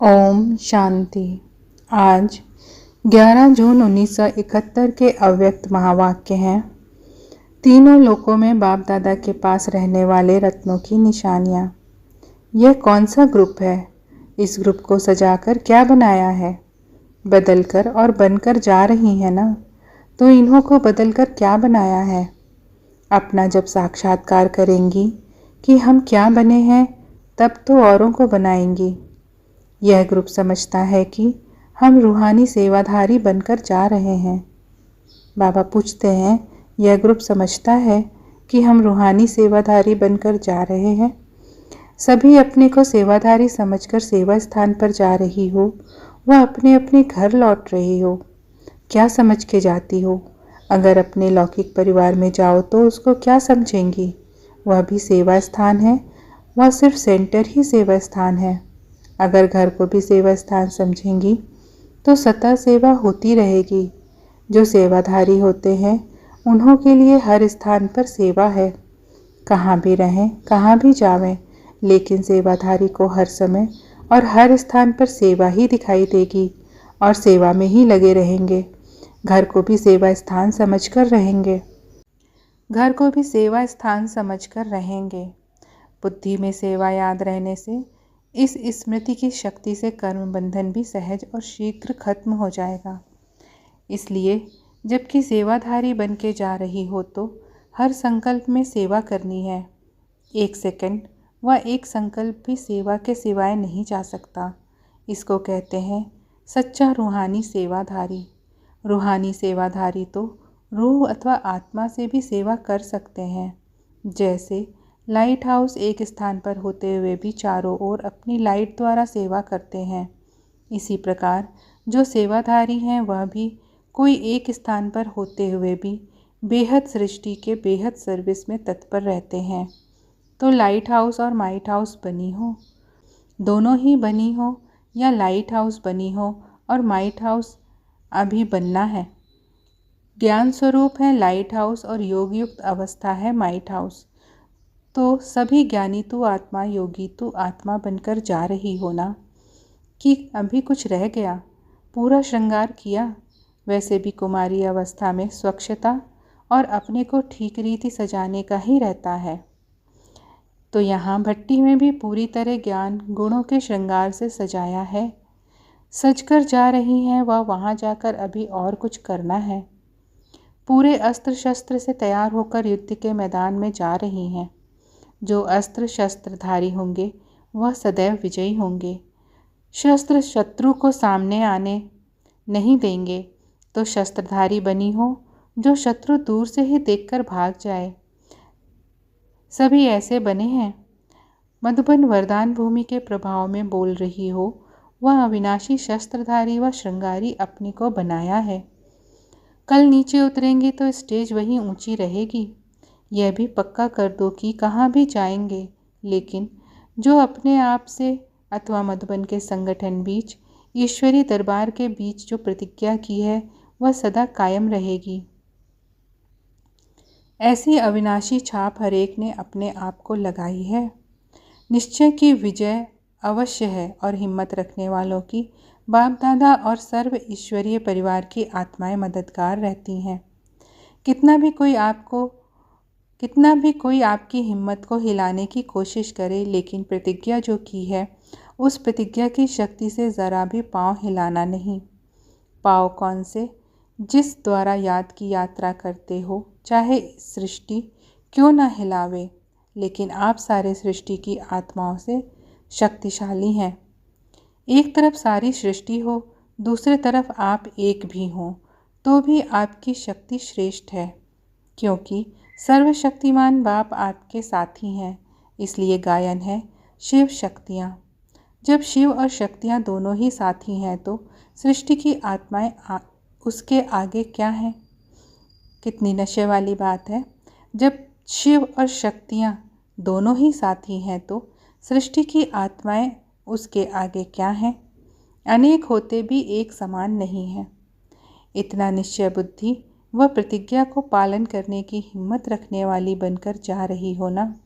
ओम शांति। आज 11 जून 1971 के अव्यक्त महावाक्य हैं। तीनों लोकों में बाप दादा के पास रहने वाले रत्नों की निशानियाँ। यह कौन सा ग्रुप है? इस ग्रुप को सजाकर क्या बनाया है? बदलकर और बनकर जा रही है ना, तो इन्हों को बदलकर क्या बनाया है? अपना जब साक्षात्कार करेंगी कि हम क्या बने हैं, तब तो औरों को बनाएंगी। यह ग्रुप समझता है कि हम रूहानी सेवाधारी बनकर जा रहे हैं। बाबा पूछते हैं, यह ग्रुप समझता है कि हम रूहानी सेवाधारी बनकर जा रहे हैं? सभी अपने को सेवाधारी समझकर सेवा स्थान पर जा रही हो, वह अपने अपने घर लौट रही हो। क्या समझ के जाती हो? अगर अपने लौकिक परिवार में जाओ तो उसको क्या समझेंगी? वह भी सेवा स्थान है, वह सिर्फ सेंटर ही सेवा स्थान है। अगर घर को भी सेवा स्थान समझेंगी तो सतत सेवा होती रहेगी। जो सेवाधारी होते हैं उन्हों के लिए हर स्थान पर सेवा है। कहाँ भी रहें, कहाँ भी जावें, लेकिन सेवाधारी को हर समय और हर स्थान पर सेवा ही दिखाई देगी और सेवा में ही लगे रहेंगे। घर को भी सेवा स्थान समझकर रहेंगे। बुद्धि में सेवा याद रहने से इस स्मृति की शक्ति से कर्म बंधन भी सहज और शीघ्र खत्म हो जाएगा। इसलिए जबकि सेवाधारी बन के जा रही हो तो हर संकल्प में सेवा करनी है। एक सेकंड व एक संकल्प भी सेवा के सिवाय नहीं जा सकता। इसको कहते हैं सच्चा रूहानी सेवाधारी। रूहानी सेवाधारी तो रूह अथवा आत्मा से भी सेवा कर सकते हैं। जैसे लाइट हाउस एक स्थान पर होते हुए भी चारों ओर अपनी लाइट द्वारा सेवा करते हैं, इसी प्रकार जो सेवाधारी हैं वह भी कोई एक स्थान पर होते हुए भी बेहद सृष्टि के बेहद सर्विस में तत्पर रहते हैं। तो लाइट हाउस और माइट हाउस बनी हो, दोनों ही बनी हो, या लाइट हाउस बनी हो और माइट हाउस अभी बनना है। ज्ञान स्वरूप है लाइट हाउस और योग युक्त अवस्था है माइट हाउस। तो सभी ज्ञानी तू आत्मा, योगी तू आत्मा बनकर जा रही हो ना, कि अभी कुछ रह गया? पूरा श्रृंगार किया? वैसे भी कुमारी अवस्था में स्वच्छता और अपने को ठीक रीति सजाने का ही रहता है। तो यहाँ भट्टी में भी पूरी तरह ज्ञान गुणों के श्रृंगार से सजाया है। सजकर जा रही हैं वह, वहाँ जाकर अभी और कुछ करना है। पूरे अस्त्र शस्त्र से तैयार होकर युद्ध के मैदान में जा रही हैं। जो अस्त्र शस्त्रधारी होंगे वह सदैव विजयी होंगे। शस्त्र शत्रु को सामने आने नहीं देंगे। तो शस्त्रधारी बनी हो जो शत्रु दूर से ही देखकर भाग जाए। सभी ऐसे बने हैं। मधुबन वरदान भूमि के प्रभाव में बोल रही हो, वह अविनाशी शस्त्रधारी व श्रृंगारी अपने को बनाया है। कल नीचे उतरेंगी तो स्टेज वहीं ऊंची रहेगी। यह भी पक्का कर दो कि कहाँ भी जाएंगे, लेकिन जो अपने आप से अथवा मधुबन के संगठन बीच, ईश्वरी दरबार के बीच जो प्रतिज्ञा की है वह सदा कायम रहेगी। ऐसी अविनाशी छाप हरेक ने अपने आप को लगाई है। निश्चय की विजय अवश्य है और हिम्मत रखने वालों की बाप दादा और सर्व ईश्वरीय परिवार की आत्माएं मददगार रहती हैं। कितना भी कोई आपकी हिम्मत को हिलाने की कोशिश करे, लेकिन प्रतिज्ञा जो की है उस प्रतिज्ञा की शक्ति से ज़रा भी पाँव हिलाना नहीं। पाँव कौन से? जिस द्वारा याद की यात्रा करते हो, चाहे सृष्टि क्यों ना हिलावे, लेकिन आप सारे सृष्टि की आत्माओं से शक्तिशाली हैं। एक तरफ सारी सृष्टि हो, दूसरी तरफ आप एक भी हों, तो भी आपकी शक्ति श्रेष्ठ है, क्योंकि सर्वशक्तिमान बाप आपके साथी हैं। इसलिए गायन है शिव शक्तियाँ। जब शिव और शक्तियाँ दोनों ही साथी हैं तो सृष्टि की आत्माएं उसके आगे क्या हैं? कितनी नशे वाली बात है। जब शिव और शक्तियाँ दोनों ही साथी हैं तो सृष्टि की आत्माएं उसके आगे क्या हैं? अनेक होते भी एक समान नहीं हैं। इतना निश्चय बुद्धि वह प्रतिज्ञा को पालन करने की हिम्मत रखने वाली बनकर जा रही हो ना।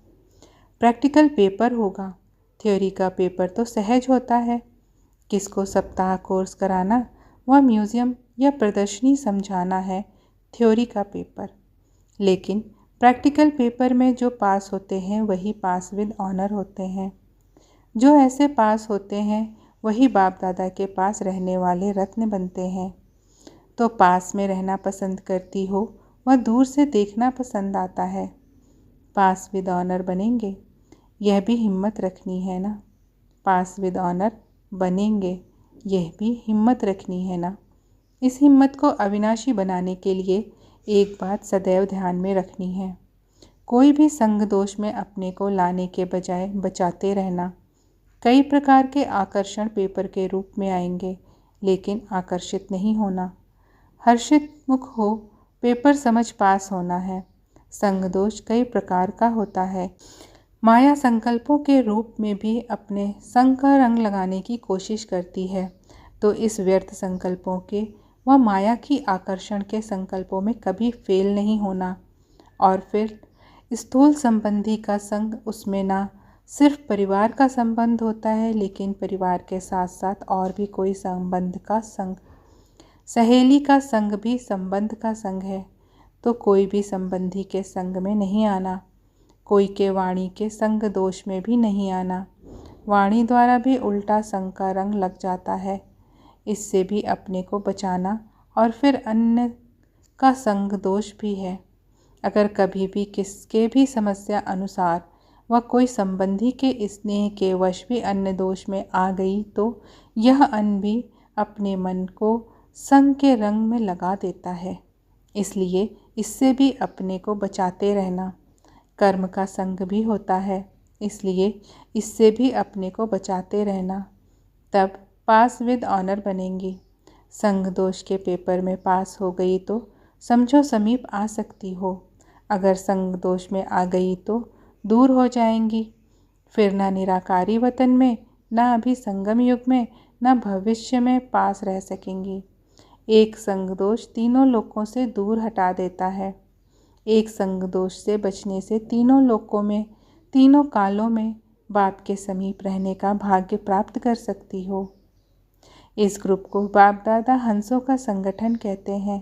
प्रैक्टिकल पेपर होगा, थ्योरी का पेपर तो सहज होता है। किसको सप्ताह कोर्स कराना व म्यूज़ियम या प्रदर्शनी समझाना है थ्योरी का पेपर। लेकिन प्रैक्टिकल पेपर में जो पास होते हैं वही पास विद ऑनर होते हैं। जो ऐसे पास होते हैं वही बाप दादा के पास रहने वाले रत्न बनते हैं। तो पास में रहना पसंद करती हो वह दूर से देखना पसंद आता है। पास विद ऑनर बनेंगे, यह भी हिम्मत रखनी है ना। पास विद ऑनर बनेंगे, यह भी हिम्मत रखनी है ना। इस हिम्मत को अविनाशी बनाने के लिए एक बात सदैव ध्यान में रखनी है, कोई भी संग दोष में अपने को लाने के बजाय बचाते रहना। कई प्रकार के आकर्षण पेपर के रूप में आएंगे, लेकिन आकर्षित नहीं होना। हर्षित मुख हो, पेपर समझ पास होना है। संग दोष कई प्रकार का होता है। माया संकल्पों के रूप में भी अपने संग का रंग लगाने की कोशिश करती है, तो इस व्यर्थ संकल्पों के व माया की आकर्षण के संकल्पों में कभी फेल नहीं होना। और फिर स्थूल संबंधी का संग, उसमें ना सिर्फ परिवार का संबंध होता है, लेकिन परिवार के साथ साथ और भी कोई संबंध का संग। सहेली का संग भी संबंध का संग है, तो कोई भी संबंधी के संग में नहीं आना। कोई के वाणी के संग दोष में भी नहीं आना। वाणी द्वारा भी उल्टा संग का रंग लग जाता है, इससे भी अपने को बचाना। और फिर अन्य का संग दोष भी है। अगर कभी भी किसके भी समस्या अनुसार वह कोई संबंधी के स्नेह के वश भी अन्य दोष में आ गई, तो यह अन्न भी अपने मन को संग के रंग में लगा देता है। इसलिए इससे भी अपने को बचाते रहना। कर्म का संग भी होता है, इसलिए इससे भी अपने को बचाते रहना। तब पास विद ऑनर बनेंगी। संग दोष के पेपर में पास हो गई तो समझो समीप आ सकती हो। अगर संग दोष में आ गई तो दूर हो जाएंगी। फिर ना निराकारी वतन में, ना अभी संगम युग में, ना भविष्य में पास रह सकेंगी। एक संग दोष तीनों लोकों से दूर हटा देता है। एक संग दोष से बचने से तीनों लोकों में, तीनों कालों में बाप के समीप रहने का भाग्य प्राप्त कर सकती हो। इस ग्रुप को बाप दादा हंसों का संगठन कहते हैं।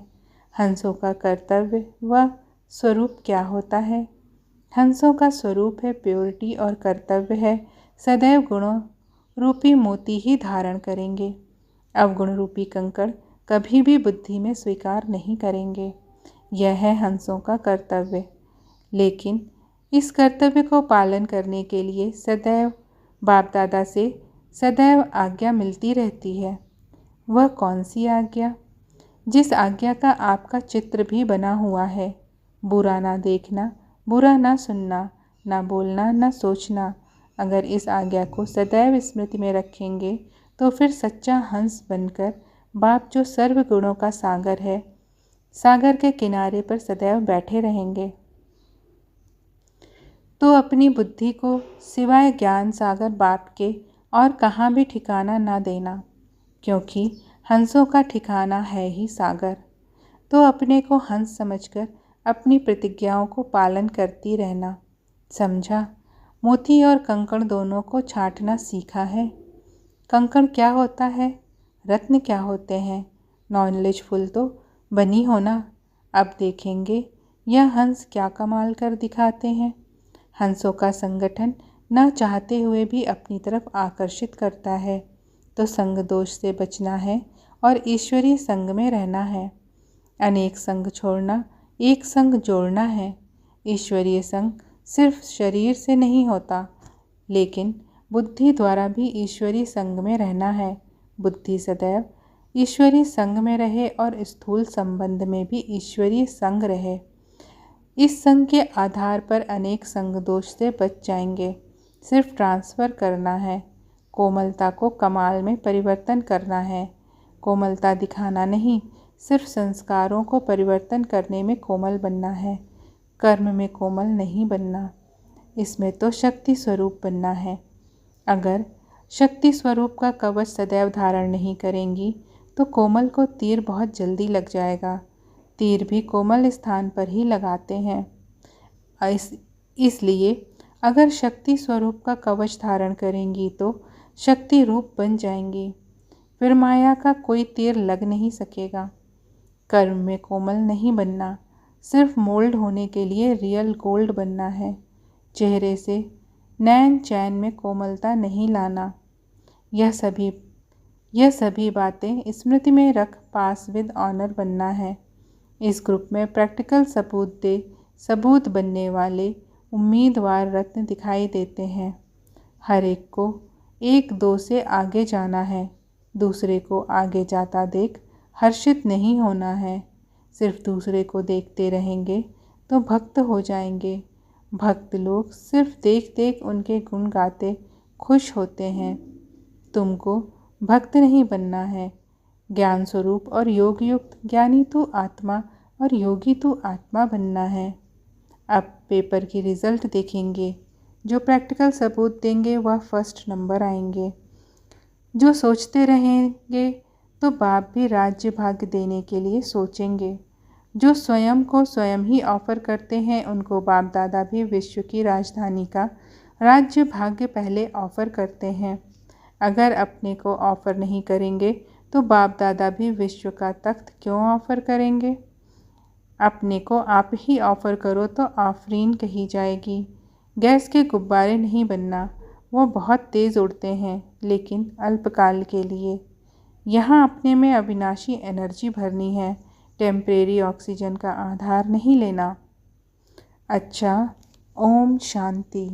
हंसों का कर्तव्य व स्वरूप क्या होता है? हंसों का स्वरूप है प्योरिटी और कर्तव्य है सदैव गुणों रूपी मोती ही धारण करेंगे। अवगुण रूपी कंकड़ कभी भी बुद्धि में स्वीकार नहीं करेंगे। यह है हंसों का कर्तव्य। लेकिन इस कर्तव्य को पालन करने के लिए सदैव बाप दादा से सदैव आज्ञा मिलती रहती है। वह कौन सी आज्ञा? जिस आज्ञा का आपका चित्र भी बना हुआ है। बुरा ना देखना, बुरा ना सुनना, ना बोलना, ना सोचना। अगर इस आज्ञा को सदैव स्मृति में रखेंगे तो फिर सच्चा हंस बनकर बाप जो सर्व गुणों का सागर है, सागर के किनारे पर सदैव बैठे रहेंगे। तो अपनी बुद्धि को सिवाय ज्ञान सागर बाप के और कहाँ भी ठिकाना ना देना, क्योंकि हंसों का ठिकाना है ही सागर। तो अपने को हंस समझकर अपनी प्रतिज्ञाओं को पालन करती रहना। समझा? मोती और कंकड़ दोनों को छांटना सीखा है। कंकड़ क्या होता है, रत्न क्या होते हैं? नॉलेजफुल तो बनी हो ना। अब देखेंगे यह हंस क्या कमाल कर दिखाते हैं। हंसों का संगठन ना चाहते हुए भी अपनी तरफ आकर्षित करता है। तो संग दोष से बचना है और ईश्वरीय संग में रहना है। अनेक संग छोड़ना, एक संग जोड़ना है। ईश्वरीय संग सिर्फ शरीर से नहीं होता, लेकिन बुद्धि द्वारा भी ईश्वरीय संग में रहना है। बुद्धि सदैव ईश्वरीय संग में रहे और स्थूल संबंध में भी ईश्वरीय संग रहे। इस संग के आधार पर अनेक संग दोष से बच जाएंगे। सिर्फ ट्रांसफ़र करना है। कोमलता को कमाल में परिवर्तन करना है। कोमलता दिखाना नहीं, सिर्फ संस्कारों को परिवर्तन करने में कोमल बनना है। कर्म में कोमल नहीं बनना, इसमें तो शक्ति स्वरूप बनना है। अगर शक्ति स्वरूप का कवच सदैव धारण नहीं करेंगी तो कोमल को तीर बहुत जल्दी लग जाएगा। तीर भी कोमल स्थान पर ही लगाते हैं। इसलिए अगर शक्ति स्वरूप का कवच धारण करेंगी तो शक्ति रूप बन जाएंगी। फिर माया का कोई तीर लग नहीं सकेगा। कर्म में कोमल नहीं बनना, सिर्फ मोल्ड होने के लिए रियल गोल्ड बनना है। चेहरे से नैन चैन में कोमलता नहीं लाना। यह सभी बातें स्मृति में रख पास विद ऑनर बनना है। इस ग्रुप में प्रैक्टिकल सबूत बनने वाले उम्मीदवार रत्न दिखाई देते हैं। हर एक को एक दो से आगे जाना है। दूसरे को आगे जाता देख हर्षित नहीं होना है। सिर्फ दूसरे को देखते रहेंगे तो भक्त हो जाएंगे। भक्त लोग सिर्फ देख देख उनके गुण गाते खुश होते हैं। तुमको भक्त नहीं बनना है। ज्ञान स्वरूप और योग युक्त ज्ञानी तो आत्मा और योगी तो आत्मा बनना है। अब पेपर की रिज़ल्ट देखेंगे। जो प्रैक्टिकल सबूत देंगे वह फर्स्ट नंबर आएंगे। जो सोचते रहेंगे तो बाप भी राज्य भाग्य देने के लिए सोचेंगे। जो स्वयं को स्वयं ही ऑफ़र करते हैं उनको बाप दादा भी विश्व की राजधानी का राज्य भाग्य पहले ऑफ़र करते हैं। अगर अपने को ऑफ़र नहीं करेंगे तो बाप दादा भी विश्व का तख्त क्यों ऑफ़र करेंगे। अपने को आप ही ऑफ़र करो तो आफरीन कही जाएगी। गैस के गुब्बारे नहीं बनना, वो बहुत तेज़ उड़ते हैं लेकिन अल्पकाल के लिए। यहाँ अपने में अविनाशी एनर्जी भरनी है, टेम्परेरी ऑक्सीजन का आधार नहीं लेना। अच्छा, ओम शांति।